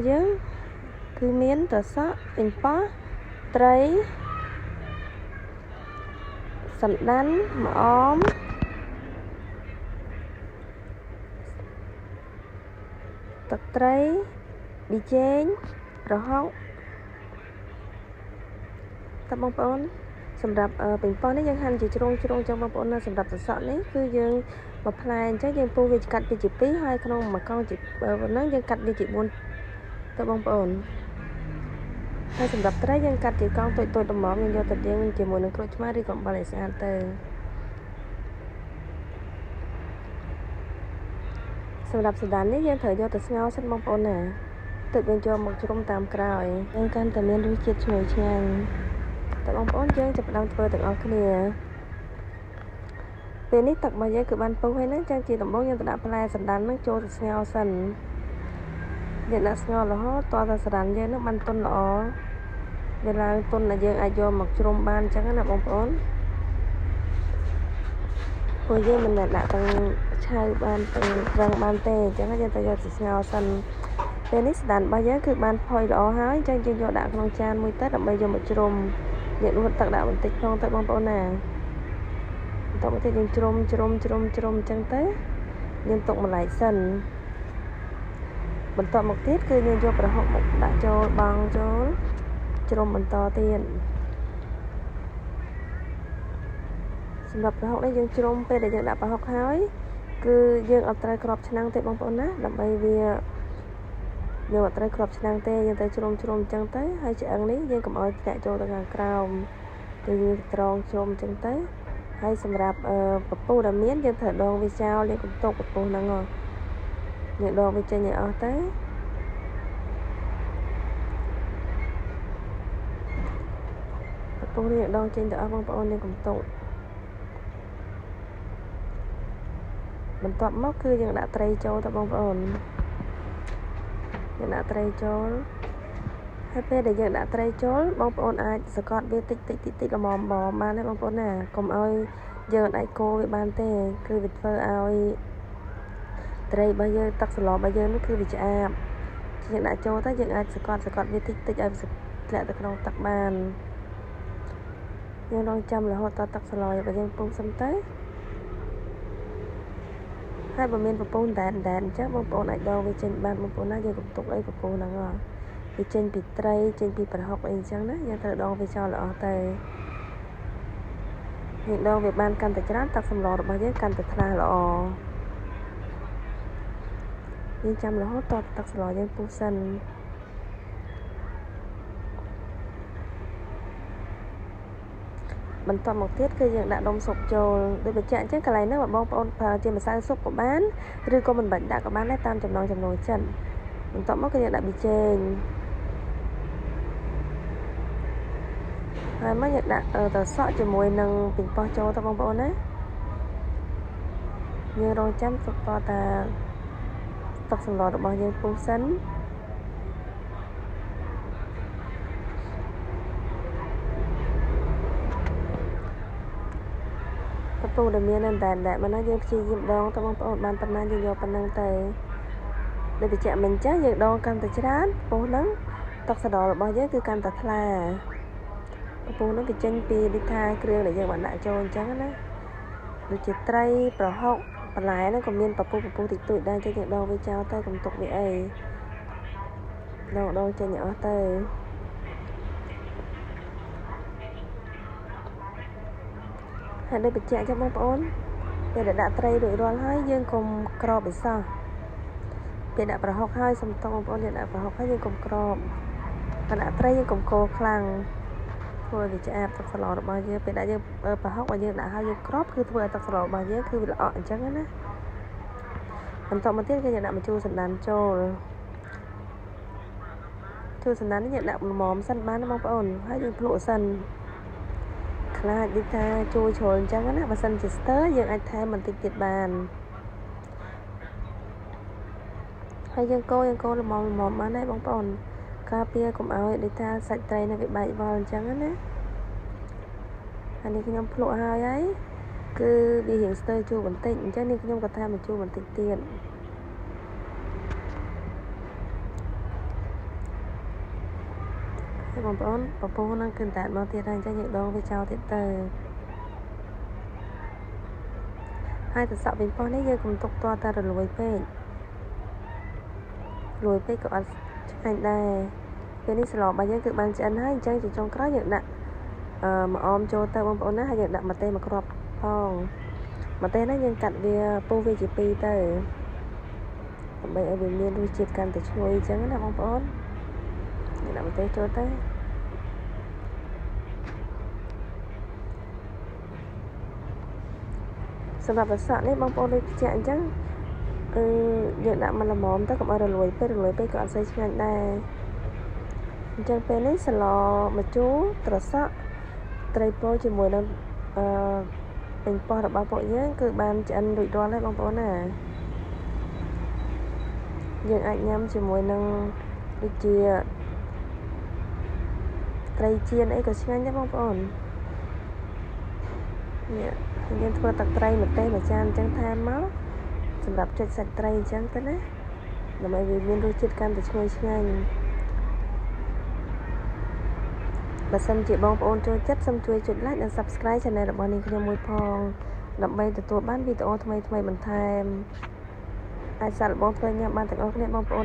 យើងគឺមានត្រសក់ប៉េងប៉ោះត្រីសណ្ដាន់ម្អមទឹកត្រីប៊ីចេងប្រហុកតើបងប្អូនសម្រាប់ប៉េងប៉ោះនេះយើងហាន់ជាជ្រុងចឹងបងប្អូនណាសម្រាប់ត្រសក់នេះគឺយើងមួយផ្លែអញ្ចឹងយើងពុះវាកាត់វាជា2ហើយក្នុងមួយកង់ជាហ្នឹងយើងកាត់វាជា4តើបងប្អូនហើយសម្រាប់ត្រីយើងកាត់ជាកង់តូចល្មមយើងយកទៅលាងជាមួយនឹងក្រូចឆ្មារឬក៏អំបិលឲ្យស្អាតទៅសម្រាប់សណ្ដាននេះយើងត្រូវយកទៅស្ងោរសិនបងប្អូនណាទឹកយើងយកមកជ្រុំតាមក្រោយយើងកាន់តែមានរសជាតិឈ្ងុយឆ្ងាញ់តើបងប្អូនយើងចាប់ផ្ដើមធ្វើទាំងអស់គ្នាពេលនេះទឹករបស់យើងគឺបានពុះហើយណាចឹងជាដំបូងយើងទៅដាក់ផ្លែសណ្ដាននឹងចូលទៅស្ងោរសិនយើងដាក់ស្ងោររហូតតតែសណ្ដានយើងនឹងបានទន់ល្អវាឡើងទន់ដែលយើងអាចយកមកជ្រុំបានអញ្ចឹងណាបងប្អូនព្រោះយើងមិនដាក់ទាំងឆៅបានទាំងរឹងបានទេអញ្ចឹងយើងទៅយកទៅស្ងោរសិនពេលនេះសណ្ដានរបស់យើងគឺបានផុយល្អហើយអញ្ចឹងយើងយកដាក់ក្នុងចានមួយទៅដើម្បីយកមកជ្រុំយើងដួសទឹកដាក់បន្តិចផងទៅបងប្អូនណាបន្តមកទៀតយើងជ្រុំអញ្ចឹងទៅយើងទុកម្ល៉េចសិនបន្តមកទៀតគឺយើងយកប្រហុកមកដាក់ចូលបង់ចូលជ្រុំបន្តទៀតសម្រាប់ប្រហុកនេះយើងជ្រុំពេលដែលយើងដាក់ប្រហុកហើយគឺយើងអត់ត្រូវគ្របឆ្នាំងទេបងប្អូនណាដើម្បីវាយើងអត់ត្រូវគ្របឆ្នាំងទេយើងទៅជ្រុំអញ្ចឹងទៅហើយឆ្អឹងនេះយើងកុំឲ្យធ្លាក់ចូលទៅខាងក្រោមយើងត្រង់ជ្រុំអញ្ចឹងទៅហើយសម្រាប់ពពុះដែលមានយើងត្រូវដងវាចោលយើងកុំទុកពពុះហ្នឹងយើងដងវាចេញឲ្យអស់ទៅពពុះនេះដងចេញទៅអស់បងប្អូនយើងកុំទុកបន្ទាប់មកគឺយើងដាក់ត្រីចូលទៅបងប្អូនយើងដាក់ត្រីចូលហើយពេលដែលយើងដាក់ត្រីចូលបងប្អូនអាចសកត់វាតិចល្មមបានទេបងប្អូនណាកុំឲ្យយើងអាចកូរវាបានទេគឺវាធ្វើឲ្យត្រីរបស់យើងទឹកសឡរបស់យើងនោះគឺវាឆ្អាបយើងដាក់ចូលទៅយើងអាចសកត់វាតិចឲ្យធ្លាក់ទៅក្នុងទឹកបានយើងរងចាំរហូតដល់ទឹកសឡរបស់យើងពុះសិនទៅហើយបើមានពពុះដែនអញ្ចឹងបងប្អូនអាចដកវាចេញបានបងប្អូនណាយើងកុំទុកអីពពុះហ្នឹងវាចេញពីត្រីចេញពីប្រហុកអីអញ្ចឹងណាយើងត្រូវដកវាចោលល្អទៅយើងដកវាបានកាន់តែច្រើនទឹកសម្លរបស់យើងកាន់តែថ្លាល្អយើងចាំរហូតដល់ទឹកសម្លយើងពុះសិនបន្តមកទៀតគឺយើងដាក់ដុំស៊ុបចូលដូចបញ្ជាក់អញ្ចឹងកន្លែងហ្នឹងបងប្អូនប្រើជាម្សៅស៊ុបក៏បានឬក៏មិនបាច់ដាក់ក៏បានដែរតាមចំណង់ចំណូលចិត្តបន្ទាប់មកគឺយើងដាក់ប៊ីចេងហើយមកយើងដាក់ត្រសក់ជាមួយនឹងប៉េងប៉ោះចូលទៅបងប្អូនណាយើងរងចាំទុកតតែទឹកសម្លរបស់យើងពុះសិនពពុះដែលមានតែមិនណាយើងព្យាយាមដងទៅបងប្អូនបានប៉ុណ្ណាយើងយកប៉ុណ្ណឹងទៅដូចបញ្ជាក់មិញចាស់យើងដងកាន់តែច្រើនពពុះហ្នឹងទឹកសណ្ដែករបស់យើងគឺកាន់តែថ្លាពពុះហ្នឹងវាចេញពីដូចថាគ្រឿងដែលយើងបានដាក់ចូលអញ្ចឹងណាដូចជាត្រីប្រហុកបន្លែហ្នឹងក៏មានពពុះតិចតួចដែរចឹងយើងដងវាចោលទៅកុំទុកវាអីដងចេញឲ្យអស់ទៅហើយដូចបញ្ជាក់ចឹងបងប្អូនពេលដែលដាក់ត្រីរួចរាល់ហើយយើងកុំក្របវាសោះពេលដាក់ប្រហុកហើយសុំតបងប្អូនយើងដាក់ប្រហុកហើយយើងកុំក្របបើដាក់ត្រីយើងកុំកូរខ្លាំងធ្វើឲ្យវាឆ្អាបទឹកស្លរបស់យើងពេលដាក់យើងប្រហុកឲ្យយើងដាក់ហើយយើងក្របគឺធ្វើឲ្យទឹកស្លរបស់យើងគឺវាល្អអញ្ចឹងណាបន្តមកទៀតគឺយើងដាក់ម្ជូរសណ្ដាន់ចូលសណ្ដាន់នេះយើងដាក់ល្មមសិនបានណាបងប្អូនហើយយើងភ្លក់សិនខ្លាចដូចថាជួយជ្រុលអញ្ចឹងណាបើសិនជាស្ទើយើងអាចថែមបន្តិចទៀតបានហើយយើងកូរល្មមបានដែរបងប្អូនការពារកុំឲ្យដូចថាសាច់ត្រីនៅវាបែកវល់អញ្ចឹងណាហើយនេះខ្ញុំភ្លក់ហើយគឺវារៀងស្ទើជូរបន្តិចអញ្ចឹងនេះខ្ញុំក៏ថែមម្ជូរបន្តិចទៀត ហ ហើយបងប្អូនពពោះនឹងគឺតែមកទៀតហើយអញ្ចឹងយើងដងវាចោលទៀតទៅហើយទៅសក់វិញប៉ុននេះយើងកុំទុកតតែរលួយពេកក៏អត់ឆ្ងាញ់ដែរពេលនេះស្លរបស់យើងគឺបានឆ្អិនហើយអញ្ចឹងជាចុងក្រោយយើងដាក់ម្អមចូលទៅបងប្អូនណាហើយយើងដាក់ម្ទេសមួយគ្រាប់ផងម្ទេសនេះយើងកាត់វាពុះវាជាពីរទៅដើម្បីឲ្យវាមានរសជាតិកាន់តែឈ្ងុយអញ្ចឹងណាបងប្អូនយើងដាក់ម្ទេសចូលទៅសម្រាប់សក់នេះបងប្អូនដូចជាអញ្ចឹងយើងដាក់មកល្មមទៅកុំឲ្យរលួយពេកក៏អត់សូវឆ្ងាញ់ដែរអញ្ចឹងពេលនេះស្លម្ជូរត្រសក់ត្រីពោជាមួយនឹងពេញប៉ោះរបស់ពួកយើងគឺបានឆ្អិនរួចរាល់ហើយបងប្អូនណាយើងអាចញ៉ាំជាមួយនឹងដូចជាត្រីចៀនអីក៏ឆ្ងាញ់ដែរបងប្អូននេះយើងធ្វើទឹកត្រីម្ទេសមួយចានអញ្ចឹងថែមមកសម្រាប់ចុចសាច់ត្រីអញ្ចឹងទៅណាដើម្បីវាមានរសជាតិកាន់តែឈ្ងុយឆ្ងាញ់បើសិនជាបងប្អូនចូលចិត្តសូមជួយចុច like និង subscribe channel របស់នាងខ្ញុំមួយផងដើម្បីទទួលបានវីដេអូថ្មីបន្ថែមអាចសាកល្បងធ្វើញ៉ាំបានទាំងអស់គ្នាបងប្អូន